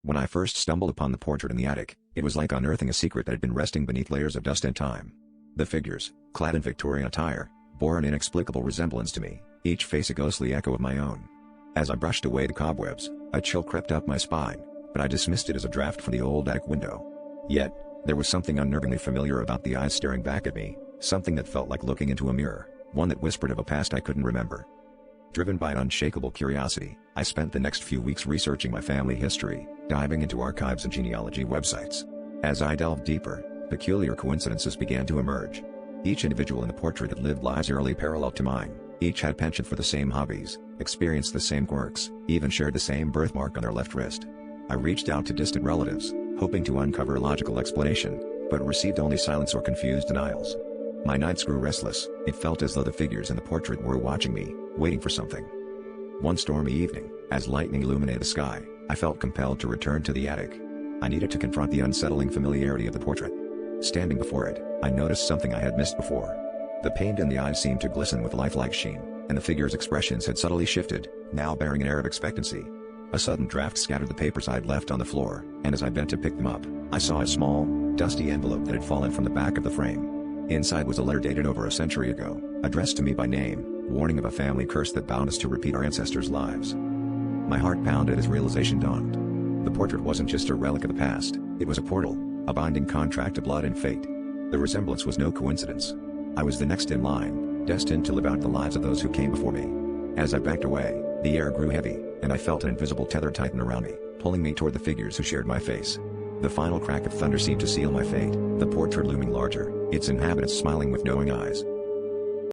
When I first stumbled upon the portrait in the attic, it was like unearthing a secret that had been resting beneath layers of dust and time. The figures, clad in Victorian attire, bore an inexplicable resemblance to me, each face a ghostly echo of my own. As I brushed away the cobwebs, a chill crept up my spine, but I dismissed it as a draft from the old attic window. Yet, there was something unnervingly familiar about the eyes staring back at me, something that felt like looking into a mirror, one that whispered of a past I couldn't remember. Driven by an unshakable curiosity, I spent the next few weeks researching my family history, diving into archives and genealogy websites. As I delved deeper, peculiar coincidences began to emerge. Each individual in the portrait had lived lives eerily parallel to mine, each had penchant for the same hobbies, experienced the same quirks, even shared the same birthmark on their left wrist. I reached out to distant relatives, hoping to uncover a logical explanation, but received only silence or confused denials. My nights grew restless, it felt as though the figures in the portrait were watching me, waiting for something. One stormy evening, as lightning illuminated the sky, I felt compelled to return to the attic. I needed to confront the unsettling familiarity of the portrait. Standing before it, I noticed something I had missed before. The paint in the eyes seemed to glisten with lifelike sheen, and the figure's expressions had subtly shifted, now bearing an air of expectancy. A sudden draft scattered the papers I'd left on the floor, and as I bent to pick them up, I saw a small, dusty envelope that had fallen from the back of the frame. Inside was a letter dated over a century ago, addressed to me by name, warning of a family curse that bound us to repeat our ancestors' lives. My heart pounded as realization dawned. The portrait wasn't just a relic of the past, it was a portal, a binding contract of blood and fate. The resemblance was no coincidence. I was the next in line, destined to live out the lives of those who came before me. As I backed away, the air grew heavy, and I felt an invisible tether tighten around me, pulling me toward the figures who shared my face. The final crack of thunder seemed to seal my fate, the portrait looming larger, its inhabitants smiling with knowing eyes.